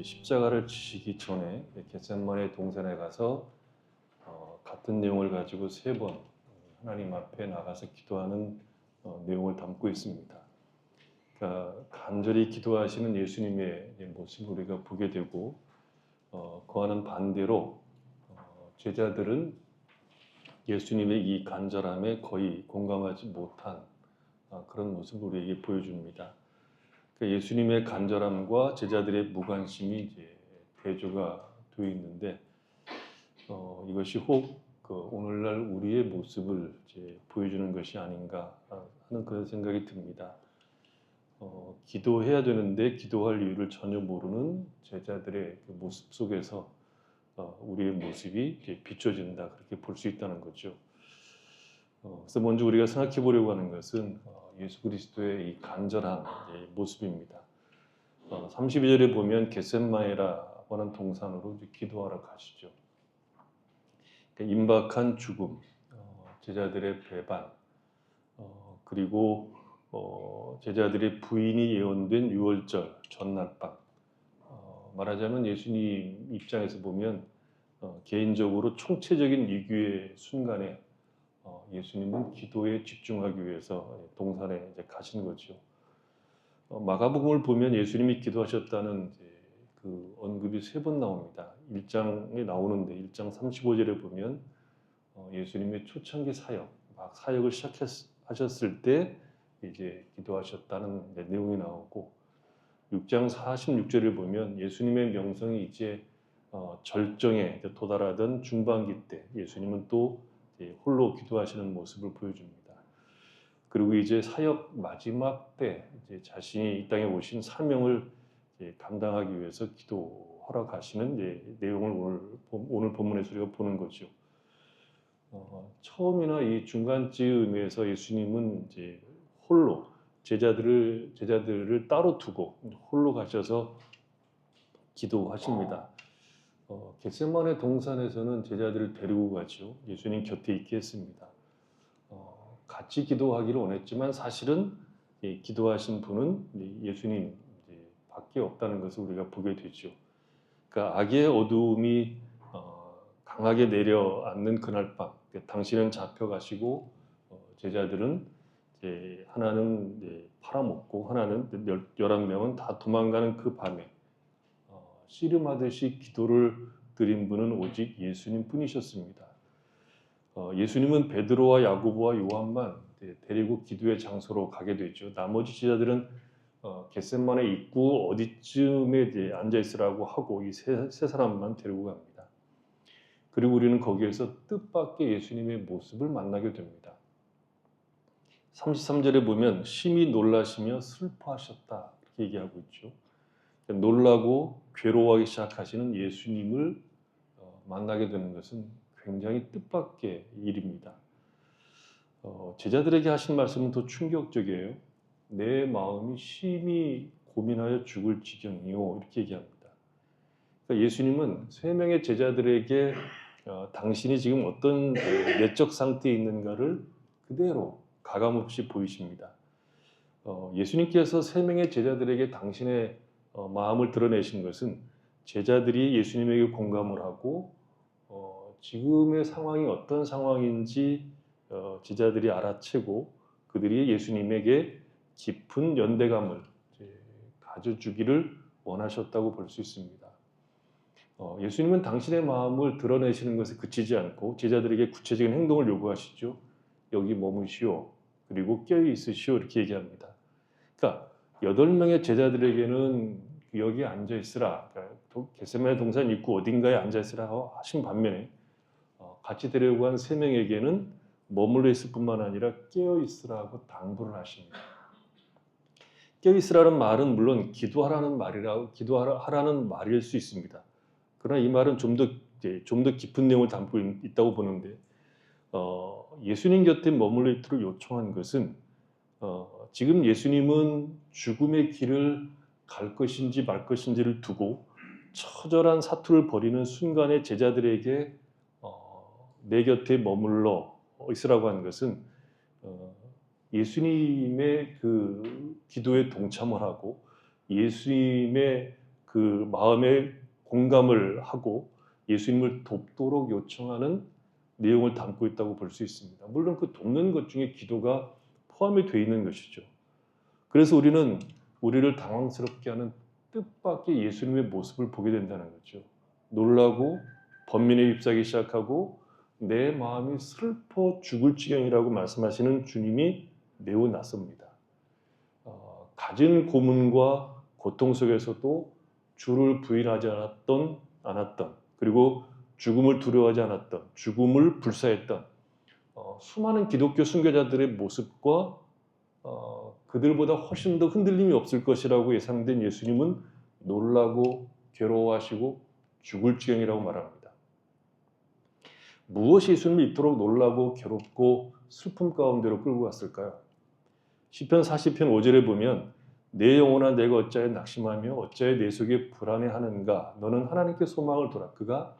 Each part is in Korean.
십자가를 지시기 전에 겟세마네 동산에 가서 같은 내용을 가지고 3번 하나님 앞에 나가서 기도하는 내용을 담고 있습니다. 그러니까 간절히 기도하시는 예수님의 모습을 우리가 보게 되고 그와는 반대로 제자들은 예수님의 이 간절함에 거의 공감하지 못한 그런 모습을 우리에게 보여줍니다. 그러니까 예수님의 간절함과 제자들의 무관심이 이제 대조가 되어 있는데 이것이 혹 오늘날 우리의 모습을 이제 보여주는 것이 아닌가 하는 그런 생각이 듭니다. 기도해야 되는데 기도할 이유를 전혀 모르는 제자들의 그 모습 속에서 우리의 모습이 이제 비춰진다, 그렇게 볼 수 있다는 거죠. 그래서 먼저 우리가 생각해 보려고 하는 것은 예수 그리스도의 이 간절한 모습입니다. 32절에 보면 겟세마네라고 하는 동산으로 기도하러 가시죠. 그러니까 임박한 죽음, 제자들의 배반, 그리고 제자들의 부인이 예언된 6월절 전날 밤, 말하자면 예수님 입장에서 보면 개인적으로 총체적인 위기의 순간에 예수님은 기도에 집중하기 위해서 동산에 이제 가신 거죠. 마가복음을 보면 예수님이 기도하셨다는 그 언급이 3번 나옵니다. 1장에 나오는데 1장 35절에 보면 예수님의 초창기 사역, 막 사역을 시작하셨을 때 이제 기도하셨다는 내용이 나오고, 6장 46절을 보면 예수님의 명성이 이제 절정에 도달하던 중반기 때 예수님은 또 홀로 기도하시는 모습을 보여줍니다. 그리고 이제 사역 마지막 때 이제 자신이 이 땅에 오신 사명을 감당하기 위해서 기도하러 가시는 내용을 오늘 본문에서 우리가 보는 거죠. 처음이나 이 중간쯤에서 예수님은 이제 홀로 제자들을 따로 두고 홀로 가셔서 기도하십니다. 겟세마네 동산에서는 제자들을 데리고 가죠. 예수님 곁에 있게 했습니다. 같이 기도하기를 원했지만 사실은 기도하신 분은 예수님 밖에 없다는 것을 우리가 보게 되죠. 그러니까 악의 어두움이 강하게 내려앉는 그날 밤, 당신은 잡혀가시고 제자들은 하나는 팔아먹고 하나는 11명은 다 도망가는 그 밤에 씨름하듯이 기도를 드린 분은 오직 예수님 뿐이셨습니다. 예수님은 베드로와 야고보와 요한만 데리고 기도의 장소로 가게 되죠. 나머지 제자들은 겟세마네 입구 어디쯤에 앉아 있으라고 하고 이 세 사람만 데리고 갑니다. 그리고 우리는 거기에서 뜻밖의 예수님의 모습을 만나게 됩니다. 33절에 보면 심히 놀라시며 슬퍼하셨다, 이렇게 얘기하고 있죠. 놀라고 괴로워하기 시작하시는 예수님을 만나게 되는 것은 굉장히 뜻밖의 일입니다. 제자들에게 하신 말씀은 더 충격적이에요. 내 마음이 심히 고민하여 죽을 지경이요, 이렇게 얘기합니다. 그러니까 예수님은 3명의 제자들에게 당신이 지금 어떤 내적 상태에 있는가를 그대로 가감없이 보이십니다. 예수님께서 3명의 제자들에게 당신의 마음을 드러내신 것은 제자들이 예수님에게 공감을 하고 지금의 상황이 어떤 상황인지 제자들이 알아채고 그들이 예수님에게 깊은 연대감을 가져주기를 원하셨다고 볼 수 있습니다. 예수님은 당신의 마음을 드러내시는 것에 그치지 않고 제자들에게 구체적인 행동을 요구하시죠. 여기 머무시오, 그리고 깨어 있으시오, 이렇게 얘기합니다. 그러니까 8명의 제자들에게는 여기 앉아 있으라, 그러니까 겟세마네 동산 입구 어딘가에 앉아 있으라 하신 반면에 같이 데리고 간 3명에게는 머물러 있을 뿐만 아니라 깨어 있으라고 당부를 하십니다. 깨어 있으라는 말은 물론 기도하라는 말일 수 있습니다. 그러나 이 말은 좀 더 깊은 내용을 담고 있다고 보는데, 예수님 곁에 머물러 있도록 요청한 것은 지금 예수님은 죽음의 길을 갈 것인지 말 것인지를 두고 처절한 사투를 벌이는 순간에 제자들에게 내 곁에 머물러 있으라고 하는 것은 예수님의 그 기도에 동참을 하고 예수님의 그 마음에 공감을 하고 예수님을 돕도록 요청하는 내용을 담고 있다고 볼 수 있습니다. 물론 그 돕는 것 중에 기도가 포함이 되어 있는 것이죠. 그래서 우리는 우리를 당황스럽게 하는 뜻밖의 예수님의 모습을 보게 된다는 거죠. 놀라고 번민에 휩싸기 시작하고 내 마음이 슬퍼 죽을 지경이라고 말씀하시는 주님이 매우 낯섭니다. 갖은 고문과 고통 속에서도 주를 부인하지 않았던 그리고 죽음을 두려워하지 않았던 죽음을 불사했던 수많은 기독교 순교자들의 모습과 그들보다 훨씬 더 흔들림이 없을 것이라고 예상된 예수님은 놀라고 괴로워하시고 죽을 지경이라고 말합니다. 무엇이 예수님을 이토록 놀라고 괴롭고 슬픔 가운데로 끌고 갔을까요? 시편 40편 5절에 보면 내 영혼아 내가 어찌하여 낙심하며 어찌하여 내 속에 불안해하는가 너는 하나님께 소망을 두라 그가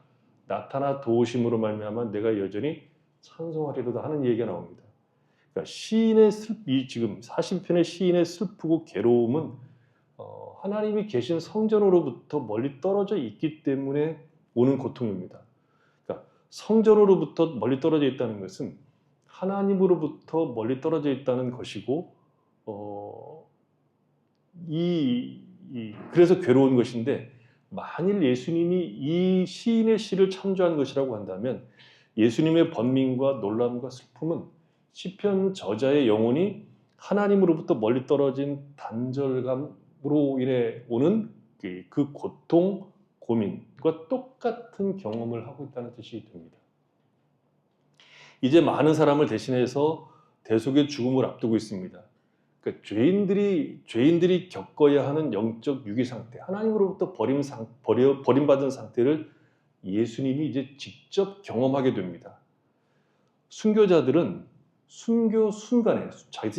나타나 도우심으로 말미암아 내가 여전히 찬송하리로다 하는 얘기가 나옵니다. 그러니까 시인의 지금 40편의 시인의 슬프고 괴로움은 하나님이 계신 성전으로부터 멀리 떨어져 있기 때문에 오는 고통입니다. 그러니까 성전으로부터 멀리 떨어져 있다는 것은 하나님으로부터 멀리 떨어져 있다는 것이고 그래서 괴로운 것인데 만일 예수님이 이 시인의 시를 참조한 것이라고 한다면 예수님의 번민과 놀람과 슬픔은 시편 저자의 영혼이 하나님으로부터 멀리 떨어진 단절감으로 인해 오는 그 고통, 고민과 똑같은 경험을 하고 있다는 뜻이 됩니다. 이제 많은 사람을 대신해서 대속의 죽음을 앞두고 있습니다. 그러니까 죄인들이 겪어야 하는 영적 유기 상태, 하나님으로부터 버림받은 상태를 예수님이 이제 직접 경험하게 됩니다. 순교자들은 순교 순간에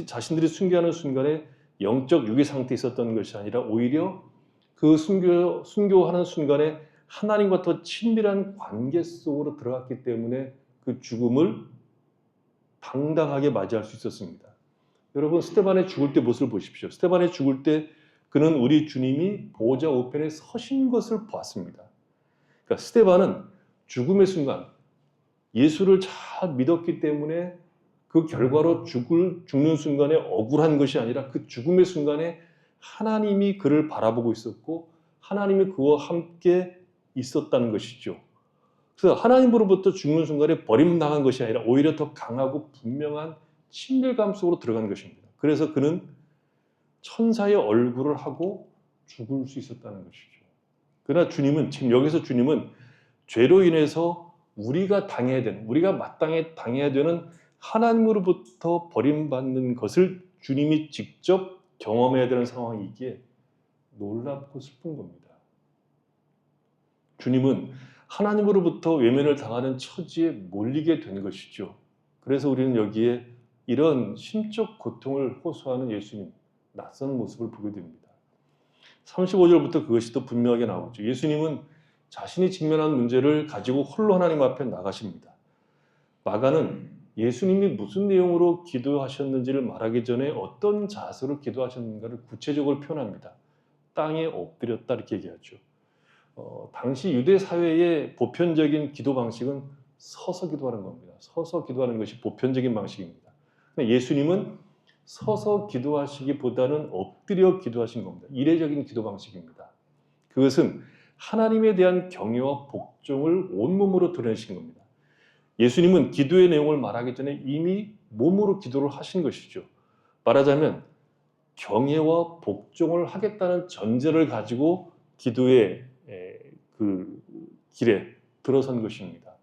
자신들이 순교하는 순간에 영적 유기 상태에 있었던 것이 아니라 오히려 그 순교하는 순간에 하나님과 더 친밀한 관계 속으로 들어갔기 때문에 그 죽음을 당당하게 맞이할 수 있었습니다. 여러분 스데반의 죽을 때 모습을 보십시오. 스데반의 죽을 때 그는 우리 주님이 보좌 우편에 서신 것을 보았습니다. 그러니까 스데반은 죽음의 순간 예수를 잘 믿었기 때문에 그 결과로 죽는 순간에 억울한 것이 아니라 그 죽음의 순간에 하나님이 그를 바라보고 있었고 하나님이 그와 함께 있었다는 것이죠. 그래서 하나님으로부터 죽는 순간에 버림당한 것이 아니라 오히려 더 강하고 분명한 친밀감 속으로 들어간 것입니다. 그래서 그는 천사의 얼굴을 하고 죽을 수 있었다는 것이죠. 그러나 지금 여기서 주님은 죄로 인해서 우리가 마땅히 당해야 되는 하나님으로부터 버림받는 것을 주님이 직접 경험해야 되는 상황이기에 놀랍고 슬픈 겁니다. 주님은 하나님으로부터 외면을 당하는 처지에 몰리게 된 것이죠. 그래서 우리는 여기에 이런 심적 고통을 호소하는 예수님, 낯선 모습을 보게 됩니다. 35절부터 그것이 더 분명하게 나오죠. 예수님은 자신이 직면한 문제를 가지고 홀로 하나님 앞에 나가십니다. 마가는 예수님이 무슨 내용으로 기도하셨는지를 말하기 전에 어떤 자세로 기도하셨는가를 구체적으로 표현합니다. 땅에 엎드렸다 이렇게 얘기하죠. 당시 유대 사회의 보편적인 기도 방식은 서서 기도하는 겁니다. 서서 기도하는 것이 보편적인 방식입니다. 예수님은 서서 기도하시기보다는 엎드려 기도하신 겁니다. 이례적인 기도 방식입니다. 그것은 하나님에 대한 경외와 복종을 온몸으로 드러내신 겁니다. 예수님은 기도의 내용을 말하기 전에 이미 몸으로 기도를 하신 것이죠. 말하자면 경외와 복종을 하겠다는 전제를 가지고 기도의 그 길에 들어선 것입니다.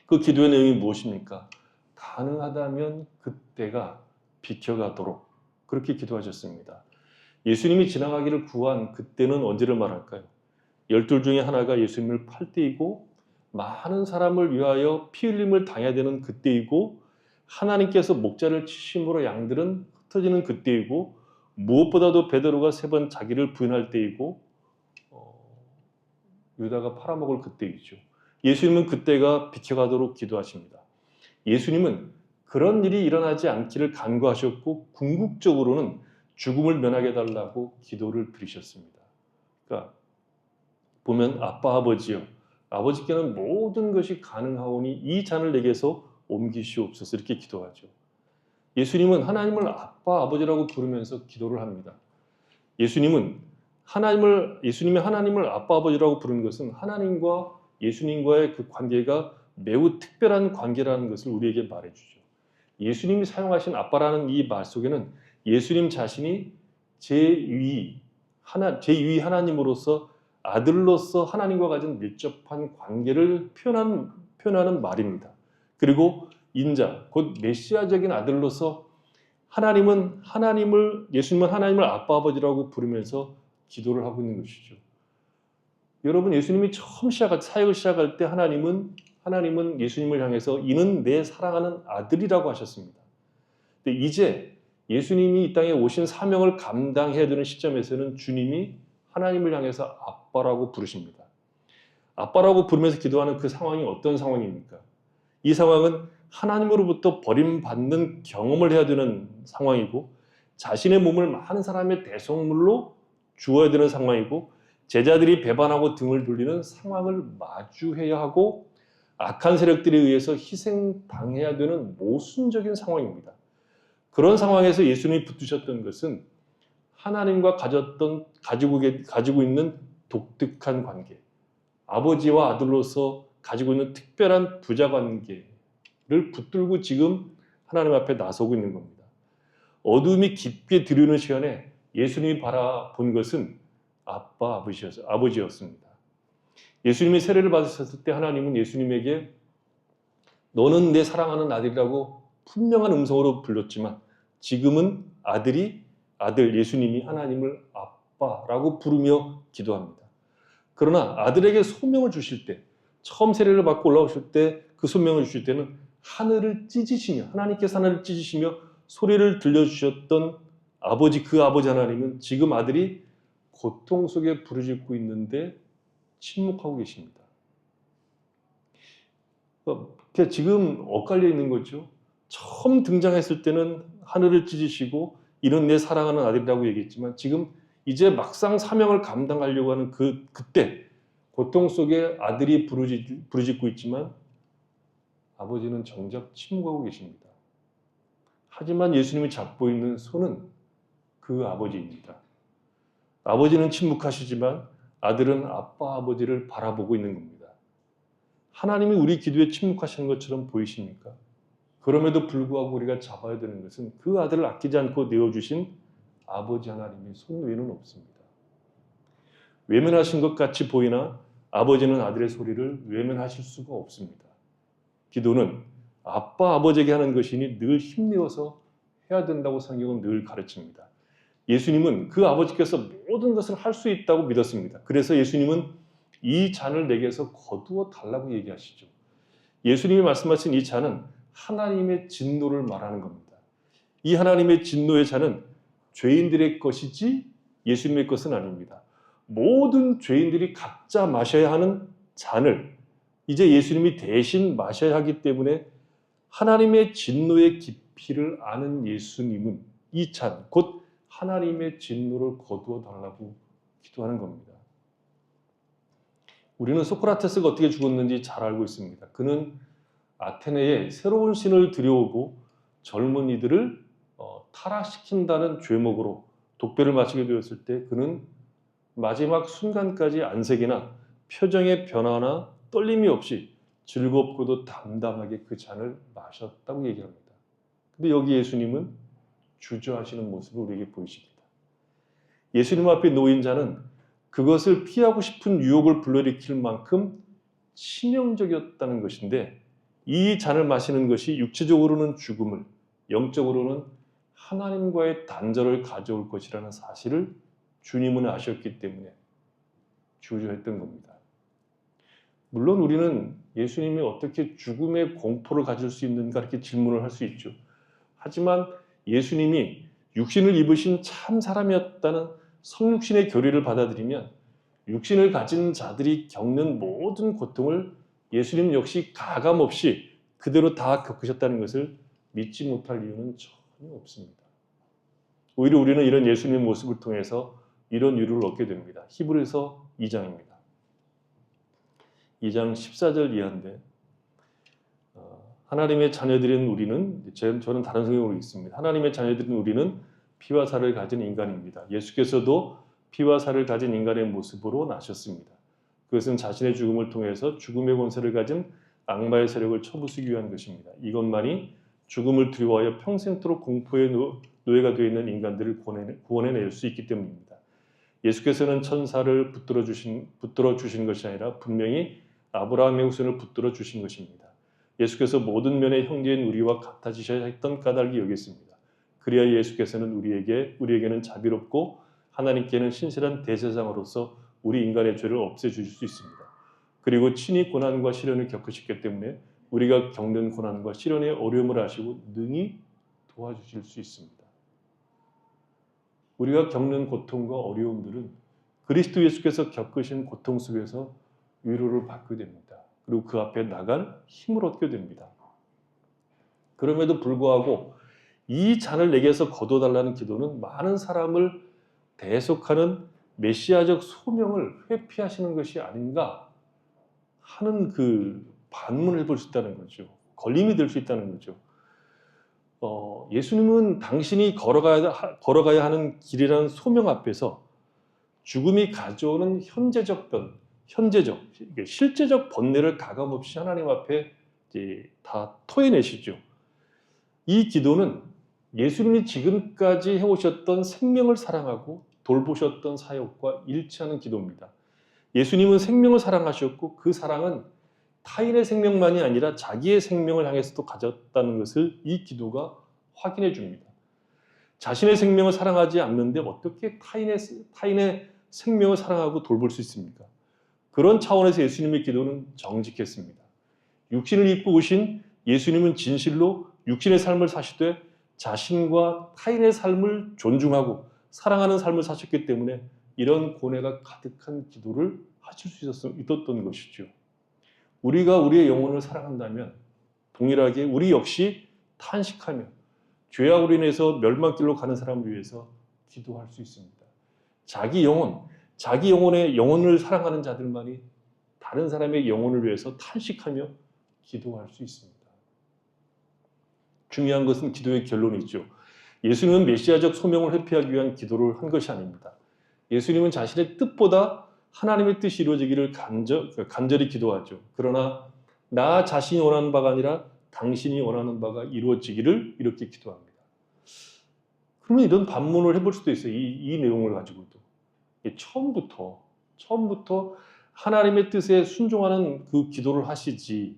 그 기도의 내용이 무엇입니까? 가능하다면 그때가 비켜가도록 그렇게 기도하셨습니다. 예수님이 지나가기를 구한 그때는 언제를 말할까요? 12 중에 하나가 예수님을 팔 때이고 많은 사람을 위하여 피 흘림을 당해야 되는 그때이고 하나님께서 목자를 치심으로 양들은 흩어지는 그때이고 무엇보다도 베드로가 3번 자기를 부인할 때이고 유다가 팔아먹을 그때이죠. 예수님은 그때가 비켜가도록 기도하십니다. 예수님은 그런 일이 일어나지 않기를 간구하셨고 궁극적으로는 죽음을 면하게 해달라고 기도를 드리셨습니다. 그러니까 보면 아빠 아버지여 아버지께는 모든 것이 가능하오니 이 잔을 내게서 옮기시옵소서 이렇게 기도하죠. 예수님은 하나님을 아빠 아버지라고 부르면서 기도를 합니다. 예수님이 하나님을 아빠 아버지라고 부르는 것은 하나님과 예수님과의 그 관계가 매우 특별한 관계라는 것을 우리에게 말해주죠. 예수님이 사용하신 아빠라는 이 말 속에는 예수님 자신이 제2위 하나님으로서 아들로서 하나님과 가진 밀접한 관계를 표현하는 말입니다. 그리고 인자, 곧 메시아적인 아들로서 예수님은 하나님을 아빠 아버지라고 부르면서 기도를 하고 있는 것이죠. 여러분, 예수님이 처음 사역을 시작할 때 하나님은 예수님을 향해서 이는 내 사랑하는 아들이라고 하셨습니다. 근데 이제 예수님이 이 땅에 오신 사명을 감당해야 되는 시점에서는 주님이 하나님을 향해서 아빠라고 부르십니다. 아빠라고 부르면서 기도하는 그 상황이 어떤 상황입니까? 이 상황은 하나님으로부터 버림받는 경험을 해야 되는 상황이고 자신의 몸을 많은 사람의 대속물로 주어야 되는 상황이고 제자들이 배반하고 등을 돌리는 상황을 마주해야 하고 악한 세력들에 의해서 희생당해야 되는 모순적인 상황입니다. 그런 상황에서 예수님이 붙드셨던 것은 하나님과 가지고 있는 독특한 관계, 아버지와 아들로서 가지고 있는 특별한 부자 관계를 붙들고 지금 하나님 앞에 나서고 있는 겁니다. 어둠이 깊게 들이오는 시간에 예수님이 바라본 것은 아버지였습니다. 예수님이 세례를 받으셨을 때 하나님은 예수님에게 너는 내 사랑하는 아들이라고 분명한 음성으로 불렀지만 지금은 아들 예수님이 하나님을 아빠라고 부르며 기도합니다. 그러나 아들에게 소명을 주실 때 처음 세례를 받고 올라오실 때 그 소명을 주실 때는 하나님께서 하늘을 찢으시며 소리를 들려주셨던 그 아버지 하나님은 지금 아들이 고통 속에 부르짖고 있는데 침묵하고 계십니다. 그러니까 지금 엇갈려 있는 거죠. 처음 등장했을 때는 하늘을 찢으시고 이는 내 사랑하는 아들이라고 얘기했지만 지금 이제 막상 사명을 감당하려고 하는 그때 고통 속에 아들이 부르짖고 있지만 아버지는 정작 침묵하고 계십니다. 하지만 예수님이 잡고 있는 손은 그 아버지입니다. 아버지는 침묵하시지만 아들은 아버지를 바라보고 있는 겁니다. 하나님이 우리 기도에 침묵하시는 것처럼 보이십니까? 그럼에도 불구하고 우리가 잡아야 되는 것은 그 아들을 아끼지 않고 내어주신 아버지 하나님의 손 외에는 없습니다. 외면하신 것 같이 보이나 아버지는 아들의 소리를 외면하실 수가 없습니다. 기도는 아버지에게 하는 것이니 늘 힘내어서 해야 된다고 성경은 늘 가르칩니다. 예수님은 그 아버지께서 모든 것을 할 수 있다고 믿었습니다. 그래서 예수님은 이 잔을 내게서 거두어 달라고 얘기하시죠. 예수님이 말씀하신 이 잔은 하나님의 진노를 말하는 겁니다. 이 하나님의 진노의 잔은 죄인들의 것이지 예수님의 것은 아닙니다. 모든 죄인들이 각자 마셔야 하는 잔을 이제 예수님이 대신 마셔야 하기 때문에 하나님의 진노의 깊이를 아는 예수님은 이 잔, 곧 하나님의 진노를 거두어 달라고 기도하는 겁니다. 우리는 소크라테스가 어떻게 죽었는지 잘 알고 있습니다. 그는 아테네에 새로운 신을 들여오고 젊은이들을 타락시킨다는 죄목으로 독배를 마시게 되었을 때 그는 마지막 순간까지 안색이나 표정의 변화나 떨림이 없이 즐겁고도 담담하게 그 잔을 마셨다고 얘기합니다. 근데 여기 예수님은 주저하시는 모습을 우리에게 보이십니다. 예수님 앞에 놓인 자는 그것을 피하고 싶은 유혹을 불러일으킬 만큼 치명적이었다는 것인데 이 잔을 마시는 것이 육체적으로는 죽음을, 영적으로는 하나님과의 단절을 가져올 것이라는 사실을 주님은 아셨기 때문에 주저했던 겁니다. 물론 우리는 예수님이 어떻게 죽음의 공포를 가질 수 있는가 이렇게 질문을 할 수 있죠. 하지만 예수님이 육신을 입으신 참 사람이었다는 성육신의 교리를 받아들이면 육신을 가진 자들이 겪는 모든 고통을 예수님 역시 가감없이 그대로 다 겪으셨다는 것을 믿지 못할 이유는 전혀 없습니다. 오히려 우리는 이런 예수님의 모습을 통해서 이런 위로를 얻게 됩니다. 히브리서 2장입니다. 2장 14절 이하인데 하나님의 자녀들인 우리는, 저는 다른 성경으로 읽습니다. 하나님의 자녀들인 우리는 피와 살을 가진 인간입니다. 예수께서도 피와 살을 가진 인간의 모습으로 나셨습니다. 그것은 자신의 죽음을 통해서 죽음의 권세를 가진 악마의 세력을 쳐부수기 위한 것입니다. 이것만이 죽음을 두려워하여 평생토록 공포의 노예가 되어 있는 인간들을 구원해낼 수 있기 때문입니다. 예수께서는 천사를 붙들어 주신 것이 아니라 분명히 아브라함의 후손을 붙들어 주신 것입니다. 예수께서 모든 면의 형제인 우리와 같아지셔야 했던 까닭이 여기 있습니다. 그리하여 예수께서는 우리에게는 자비롭고 하나님께는 신실한 대제사장으로서 우리 인간의 죄를 없애주실 수 있습니다. 그리고 친히 고난과 시련을 겪으셨기 때문에 우리가 겪는 고난과 시련의 어려움을 아시고 능히 도와주실 수 있습니다. 우리가 겪는 고통과 어려움들은 그리스도 예수께서 겪으신 고통 속에서 위로를 받게 됩니다. 그리고 그 앞에 나갈 힘을 얻게 됩니다. 그럼에도 불구하고 이 잔을 내게서 거둬달라는 기도는 많은 사람을 대속하는 메시아적 소명을 회피하시는 것이 아닌가 하는 그 반문을 해볼 수 있다는 거죠. 걸림이 될 수 있다는 거죠. 예수님은 당신이 걸어가야 하는 길이라는 소명 앞에서 죽음이 가져오는 실제적 번뇌를 가감없이 하나님 앞에 이제 다 토해내시죠. 이 기도는 예수님이 지금까지 해오셨던 생명을 사랑하고 돌보셨던 사역과 일치하는 기도입니다. 예수님은 생명을 사랑하셨고 그 사랑은 타인의 생명만이 아니라 자기의 생명을 향해서도 가졌다는 것을 이 기도가 확인해 줍니다. 자신의 생명을 사랑하지 않는데 어떻게 타인의 생명을 사랑하고 돌볼 수 있습니까? 그런 차원에서 예수님의 기도는 정직했습니다. 육신을 입고 오신 예수님은 진실로 육신의 삶을 사시되 자신과 타인의 삶을 존중하고 사랑하는 삶을 사셨기 때문에 이런 고뇌가 가득한 기도를 하실 수 있었던 것이죠. 우리가 우리의 영혼을 사랑한다면 동일하게 우리 역시 탄식하며 죄악으로 인해서 멸망길로 가는 사람을 위해서 기도할 수 있습니다. 자기 영혼의 영혼을 사랑하는 자들만이 다른 사람의 영혼을 위해서 탄식하며 기도할 수 있습니다. 중요한 것은 기도의 결론이죠. 예수님은 메시아적 소명을 회피하기 위한 기도를 한 것이 아닙니다. 예수님은 자신의 뜻보다 하나님의 뜻이 이루어지기를 간절히 기도하죠. 그러나 나 자신이 원하는 바가 아니라 당신이 원하는 바가 이루어지기를 이렇게 기도합니다. 그러면 이런 반문을 해볼 수도 있어요. 이 내용을 가지고도. 처음부터 하나님의 뜻에 순종하는 그 기도를 하시지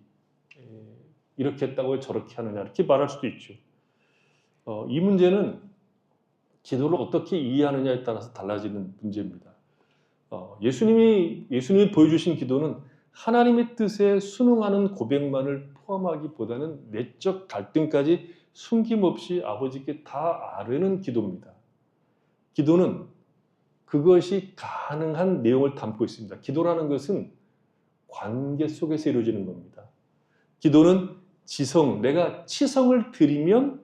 이렇게 했다고 저렇게 하느냐 이렇게 말할 수도 있죠. 이 문제는 기도를 어떻게 이해하느냐에 따라서 달라지는 문제입니다. 예수님이 보여주신 기도는 하나님의 뜻에 순응하는 고백만을 포함하기보다는 내적 갈등까지 숨김없이 아버지께 다 아뢰는 기도입니다. 기도는 그것이 가능한 내용을 담고 있습니다. 기도라는 것은 관계 속에서 이루어지는 겁니다. 기도는 내가 치성을 드리면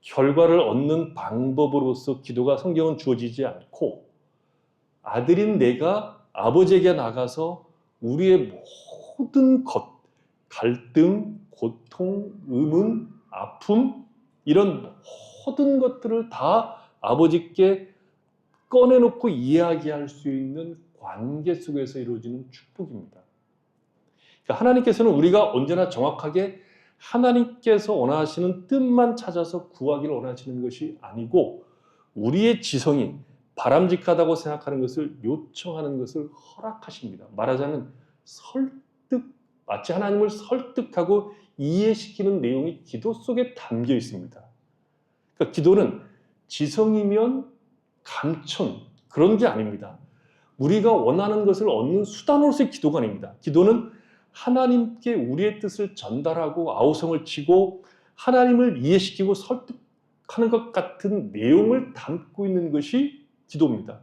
결과를 얻는 방법으로서 기도가 성경은 주어지지 않고 아들인 내가 아버지에게 나가서 우리의 모든 갈등, 고통, 의문, 아픔 이런 모든 것들을 다 아버지께 꺼내놓고 이야기할 수 있는 관계 속에서 이루어지는 축복입니다. 그러니까 하나님께서는 우리가 언제나 정확하게 하나님께서 원하시는 뜻만 찾아서 구하기를 원하시는 것이 아니고 우리의 지성이 바람직하다고 생각하는 것을 요청하는 것을 허락하십니다. 말하자면 마치 하나님을 설득하고 이해시키는 내용이 기도 속에 담겨 있습니다. 그러니까 기도는 지성이면 감천 그런 게 아닙니다. 우리가 원하는 것을 얻는 수단으로서의 기도가 아닙니다. 기도는 하나님께 우리의 뜻을 전달하고 아우성을 치고 하나님을 이해시키고 설득하는 것 같은 내용을 담고 있는 것이 기도입니다.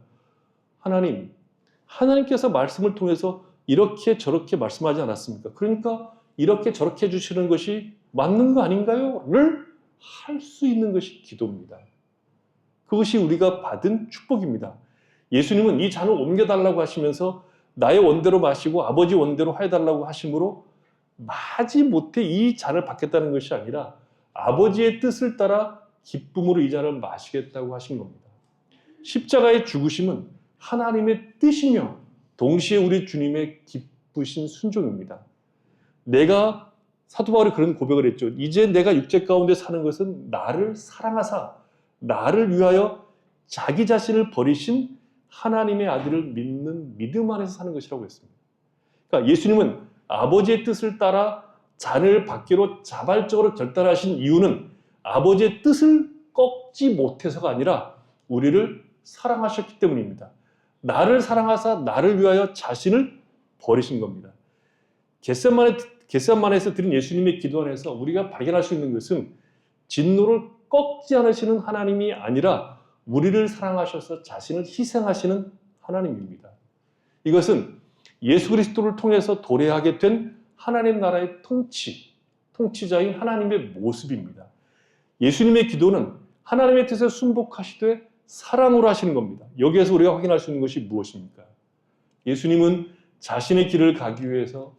하나님께서 말씀을 통해서 이렇게 저렇게 말씀하지 않았습니까? 그러니까 이렇게 저렇게 해주시는 것이 맞는 거 아닌가요? 를 할 수 있는 것이 기도입니다. 그것이 우리가 받은 축복입니다. 예수님은 이 잔을 옮겨달라고 하시면서 나의 원대로 마시고 아버지 원대로 해달라고 하심으로 마지 못해 이 잔을 받겠다는 것이 아니라 아버지의 뜻을 따라 기쁨으로 이 잔을 마시겠다고 하신 겁니다. 십자가의 죽으심은 하나님의 뜻이며 동시에 우리 주님의 기쁘신 순종입니다. 내가 사도 바울이 그런 고백을 했죠. 이제 내가 육체 가운데 사는 것은 나를 사랑하사 나를 위하여 자기 자신을 버리신 하나님의 아들을 믿는 믿음 안에서 사는 것이라고 했습니다. 그러니까 예수님은 아버지의 뜻을 따라 잔을 받기로 자발적으로 결단하신 이유는 아버지의 뜻을 꺾지 못해서가 아니라 우리를 사랑하셨기 때문입니다. 나를 사랑하사 나를 위하여 자신을 버리신 겁니다. 겟세마네에서 드린 예수님의 기도 안에서 우리가 발견할 수 있는 것은 진노를 꺾지 않으시는 하나님이 아니라 우리를 사랑하셔서 자신을 희생하시는 하나님입니다. 이것은 예수 그리스도를 통해서 도래하게 된 하나님 나라의 통치자인 하나님의 모습입니다. 예수님의 기도는 하나님의 뜻에 순복하시되 사랑으로 하시는 겁니다. 여기에서 우리가 확인할 수 있는 것이 무엇입니까? 예수님은 자신의 길을 가기 위해서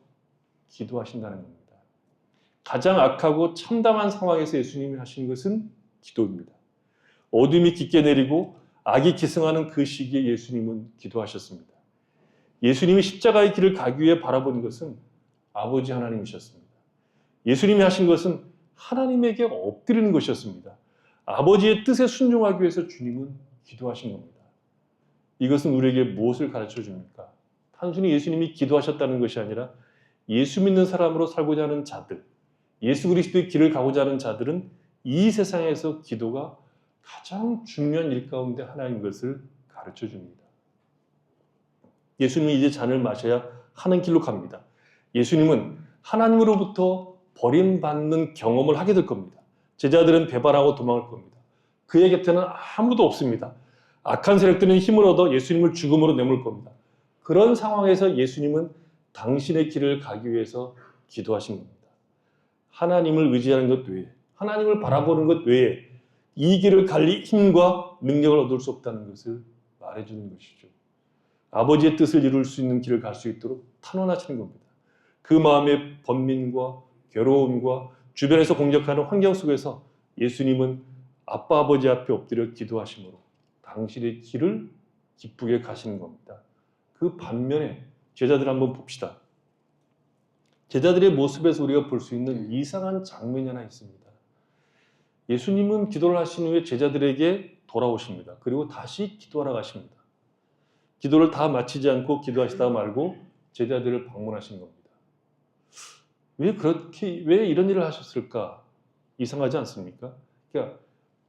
기도하신다는 겁니다. 가장 악하고 참담한 상황에서 예수님이 하신 것은 기도입니다. 어둠이 깊게 내리고 악이 기승하는 그 시기에 예수님은 기도하셨습니다. 예수님이 십자가의 길을 가기 위해 바라본 것은 아버지 하나님이셨습니다. 예수님이 하신 것은 하나님에게 엎드리는 것이었습니다. 아버지의 뜻에 순종하기 위해서 주님은 기도하신 겁니다. 이것은 우리에게 무엇을 가르쳐 줍니까? 단순히 예수님이 기도하셨다는 것이 아니라 예수 믿는 사람으로 살고자 하는 자들, 예수 그리스도의 길을 가고자 하는 자들은 이 세상에서 기도가 가장 중요한 일 가운데 하나인 것을 가르쳐 줍니다. 예수님이 이제 잔을 마셔야 하는 길로 갑니다. 예수님은 하나님으로부터 버림받는 경험을 하게 될 겁니다. 제자들은 배반하고 도망할 겁니다. 그의 곁에는 아무도 없습니다. 악한 세력들은 힘을 얻어 예수님을 죽음으로 내몰 겁니다. 그런 상황에서 예수님은 당신의 길을 가기 위해서 기도하신 겁니다. 하나님을 의지하는 것 외에, 하나님을 바라보는 것 외에 이 길을 갈 힘과 능력을 얻을 수 없다는 것을 말해주는 것이죠. 아버지의 뜻을 이룰 수 있는 길을 갈 수 있도록 탄원하시는 겁니다. 그 마음의 번민과 괴로움과 주변에서 공격하는 환경 속에서 예수님은 아빠 아버지 앞에 엎드려 기도하심으로 당신의 길을 기쁘게 가시는 겁니다. 그 반면에 제자들 한번 봅시다. 제자들의 모습에서 우리가 볼 수 있는 이상한 장면이 하나 있습니다. 예수님은 기도를 하신 후에 제자들에게 돌아오십니다. 그리고 다시 기도하러 가십니다. 기도를 다 마치지 않고 기도하시다가 말고 제자들을 방문하신 겁니다. 왜 이런 일을 하셨을까? 이상하지 않습니까? 그러니까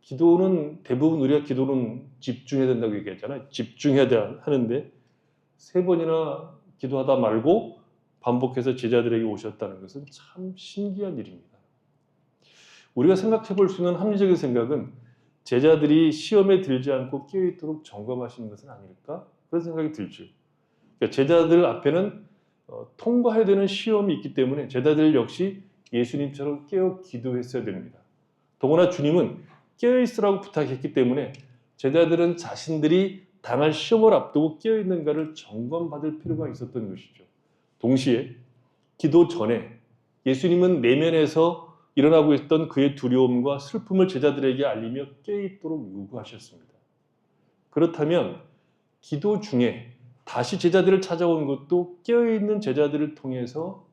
기도는 대부분 우리가 기도는 집중해야 된다고 얘기했잖아요. 집중해야 하는데 3번이나 기도하다 말고 반복해서 제자들에게 오셨다는 것은 참 신기한 일입니다. 우리가 생각해 볼 수 있는 합리적인 생각은 제자들이 시험에 들지 않고 깨어있도록 점검하시는 것은 아닐까? 그런 생각이 들죠. 그러니까 제자들 앞에는 통과해야 되는 시험이 있기 때문에 제자들 역시 예수님처럼 깨어 기도했어야 됩니다. 더구나 주님은 깨어있으라고 부탁했기 때문에 제자들은 자신들이 당할 시험을 앞두고 깨어있는가를 점검받을 필요가 있었던 것이죠. 동시에 기도 전에 예수님은 내면에서 일어나고 있던 그의 두려움과 슬픔을 제자들에게 알리며 깨어있도록 요구하셨습니다. 그렇다면 기도 중에 다시 제자들을 찾아온 것도 깨어있는 제자들을 통해서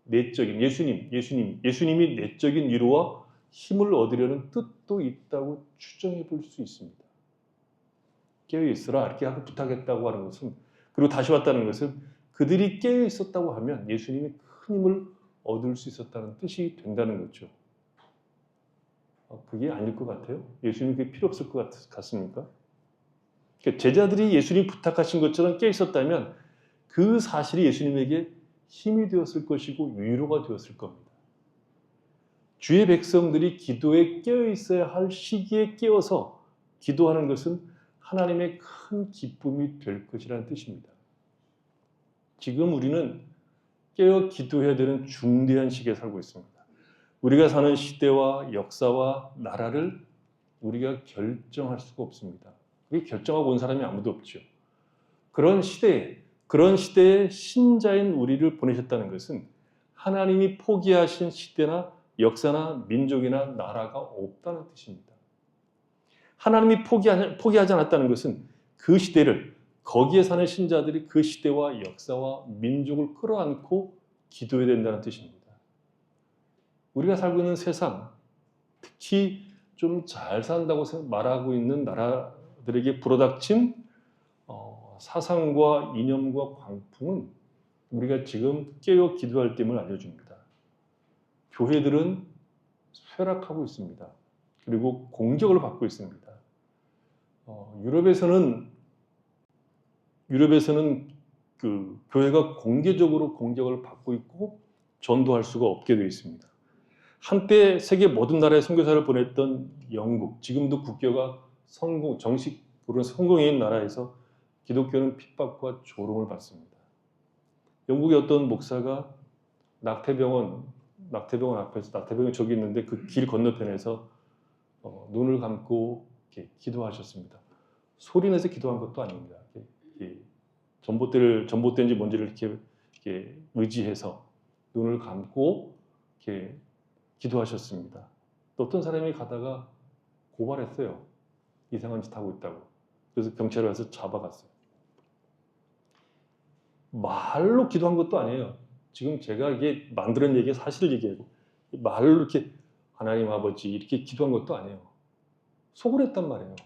내적인 예수님이 내적인 위로와 힘을 얻으려는 뜻도 있다고 추정해 볼 수 있습니다. 깨어있으라 이렇게 하고 부탁했다고 하는 것은, 그리고 다시 왔다는 것은 그들이 깨어있었다고 하면 예수님이 큰 힘을 얻을 수 있었다는 뜻이 된다는 거죠. 그게 아닐 것 같아요? 예수님 그게 필요 없을 것 같습니까? 그러니까 제자들이 예수님 부탁하신 것처럼 깨어있었다면 그 사실이 예수님에게 힘이 되었을 것이고 위로가 되었을 겁니다. 주의 백성들이 기도에 깨어있어야 할 시기에 깨어서 기도하는 것은 하나님의 큰 기쁨이 될 것이라는 뜻입니다. 지금 우리는 깨어 기도해야 되는 중대한 시기에 살고 있습니다. 우리가 사는 시대와 역사와 나라를 우리가 결정할 수가 없습니다. 그게 결정하고 온 사람이 아무도 없죠. 그런 시대에 신자인 우리를 보내셨다는 것은 하나님이 포기하신 시대나 역사나 민족이나 나라가 없다는 뜻입니다. 하나님이 포기하지 않았다는 것은 그 시대를, 거기에 사는 신자들이 그 시대와 역사와 민족을 끌어안고 기도해야 된다는 뜻입니다. 우리가 살고 있는 세상, 특히 좀 잘 산다고 말하고 있는 나라들에게 불어닥친 사상과 이념과 광풍은 우리가 지금 깨어 기도할 때임을 알려줍니다. 교회들은 쇠락하고 있습니다. 그리고 공격을 받고 있습니다. 유럽에서는 그 교회가 공개적으로 공격을 받고 있고 전도할 수가 없게 되어 있습니다. 한때 세계 모든 나라에 선교사를 보냈던 영국, 지금도 국교가 정식으로 성공인 나라에서 기독교는 핍박과 조롱을 받습니다. 영국의 어떤 목사가 낙태병원 앞에서, 낙태병원이 저기 있는데 그 길 건너편에서 눈을 감고 이렇게 기도하셨습니다. 소리 내서 기도한 것도 아닙니다. 전봇대인지 뭔지를 이렇게 의지해서 눈을 감고 이렇게 기도하셨습니다. 또 어떤 사람이 가다가 고발했어요. 이상한 짓 하고 있다고. 그래서 경찰에 와서 잡아갔어요. 말로 기도한 것도 아니에요. 지금 제가 이게 만드는 얘기 사실을 얘기하고 말로 이렇게 하나님 아버지 이렇게 기도한 것도 아니에요. 속을 했단 말이에요.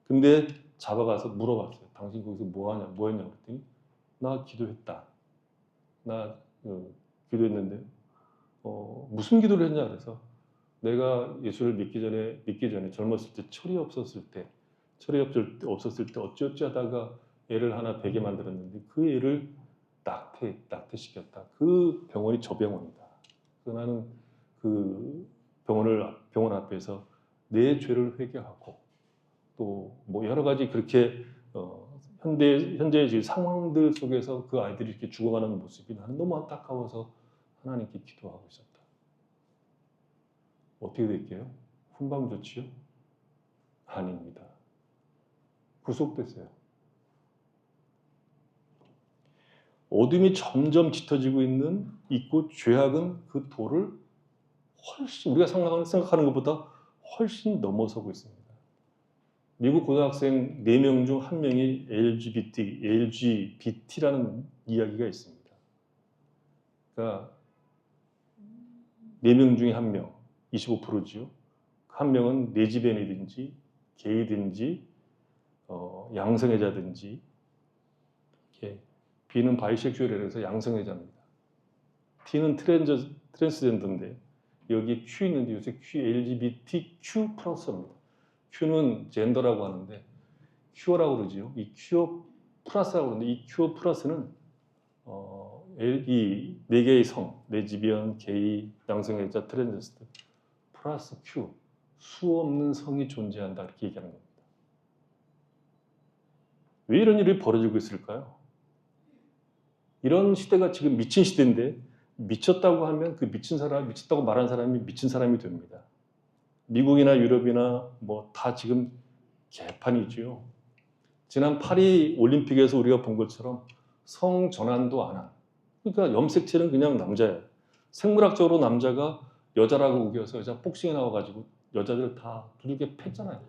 근데 잡아가서 물어봤어요. 당신 거기서 뭐 했냐 그랬더니 나 기도했다. 나 기도했는데 무슨 기도를 했냐 그래서 내가 예수를 믿기 전에 젊었을 때 철이 없었을 때 어찌어찌 하다가 애를 하나 베게 만들었는데 그 애를 낙태시켰다. 그 병원이 저 병원이다. 그래서 나는 그 병원 앞에서 내 죄를 회개하고 또 뭐 여러 가지 그렇게 현재의 지금 상황들 속에서 그 아이들이 이렇게 죽어가는 모습이 나는 너무 안타까워서 하나님께 기도하고 있었다. 어떻게 될게요? 훈방 조치요? 아닙니다. 구속됐어요. 어둠이 점점 짙어지고 있고 죄악은 그 도를 훨씬 우리가 생각하는 것보다 훨씬 넘어서고 있습니다. 미국 고등학생 4명 중 1명이 LGBT라는 이야기가 있습니다. 그러니까 4명 중에 1명, 25%지요. 한 명은 레즈비언이든지 게이든지 양성애자든지 B는 바이섹슈얼이라서 양성애자입니다. T는 트랜스젠더인데 여기 Q 있는데 요새 LGBTQ 플러스입니다. Q는 젠더라고 하는데 큐어라고 그러지요. 이 큐어 플러스라고 그러는데 이 큐어 플러스는 이 4개의 성, 레즈비언, 게이, 양성애자, 트랜스젠더 플러스 Q, 수 없는 성이 존재한다 이렇게 얘기하는 겁니다. 왜 이런 일이 벌어지고 있을까요? 이런 시대가 지금 미친 시대인데 미쳤다고 하면 미쳤다고 말하는 사람이 미친 사람이 됩니다. 미국이나 유럽이나 뭐 다 지금 개판이지요. 지난 파리 올림픽에서 우리가 본 것처럼 성 전환도 안 한. 그러니까 염색체는 그냥 남자예요. 생물학적으로 남자가 여자라고 우겨서 여자 복싱에 나와가지고 여자들 다 두들겨 팼잖아요.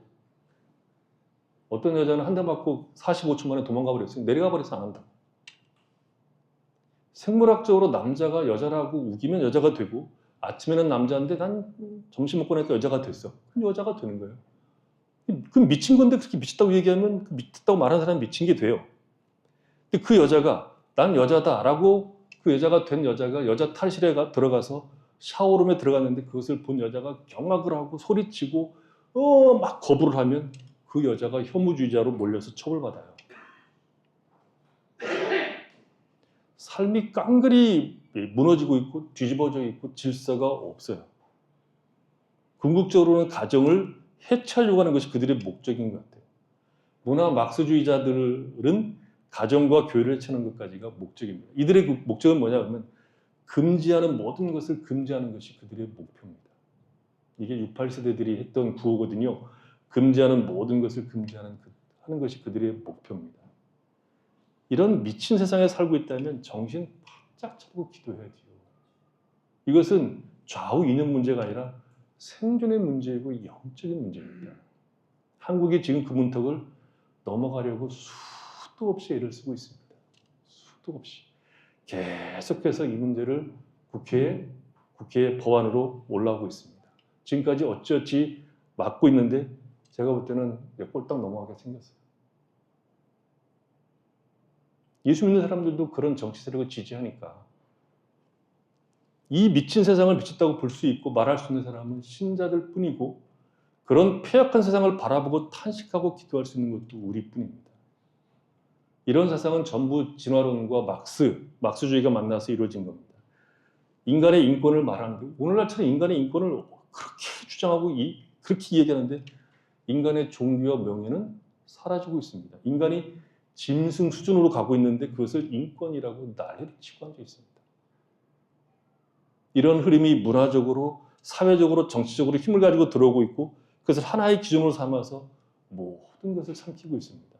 어떤 여자는 한 대 맞고 45초 만에 도망가 버렸어요. 내려가 버려서 안 한다. 생물학적으로 남자가 여자라고 우기면 여자가 되고 아침에는 남자인데 난 점심 먹고 나니까 여자가 됐어. 그럼 여자가 되는 거예요. 그럼 미친 건데 그렇게 미쳤다고 얘기하면 미쳤다고 말하는 사람이 미친 게 돼요. 근데 그 여자가 난 여자다라고 그 여자가 된 여자가 여자 탈실에 들어가서 샤워룸에 들어갔는데 그것을 본 여자가 경악을 하고 소리치고 막 거부를 하면 그 여자가 혐오주의자로 몰려서 처벌받아요. 삶이 깡그리 무너지고 있고 뒤집어져 있고 질서가 없어요. 궁극적으로는 가정을 해체하려고 하는 것이 그들의 목적인 것 같아요. 문화 막스주의자들은 가정과 교회를 해체하는 것까지가 목적입니다. 이들의 목적은 뭐냐 하면 금지하는 모든 것을 금지하는 것이 그들의 목표입니다. 이게 68세대들이 했던 구호거든요. 금지하는 모든 것을 금지하는 하는 것이 그들의 목표입니다. 이런 미친 세상에 살고 있다면 정신 바짝 차리고 기도해야 돼요. 이것은 좌우 이념 문제가 아니라 생존의 문제이고 영적인 문제입니다. 한국이 지금 그 문턱을 넘어가려고 수도 없이 애를 쓰고 있습니다. 수도 없이. 계속해서 이 문제를 국회에 법안으로 올라오고 있습니다. 지금까지 어찌어찌 막고 있는데 제가 볼 때는 꼴딱 넘어가게 생겼어요. 예수 믿는 사람들도 그런 정치 세력을 지지하니까 이 미친 세상을 미쳤다고 볼 수 있고 말할 수 있는 사람은 신자들 뿐이고 그런 폐역한 세상을 바라보고 탄식하고 기도할 수 있는 것도 우리뿐입니다. 이런 세상은 전부 진화론과 막스주의가 만나서 이루어진 겁니다. 인간의 인권을 말하는데 오늘날처럼 인간의 인권을 그렇게 주장하고 그렇게 얘기하는데 인간의 종교와 명예는 사라지고 있습니다. 인간이 짐승 수준으로 가고 있는데 그것을 인권이라고 난리를 치고 앉아 있습니다. 이런 흐름이 문화적으로, 사회적으로, 정치적으로 힘을 가지고 들어오고 있고 그것을 하나의 기준으로 삼아서 모든 것을 삼키고 있습니다.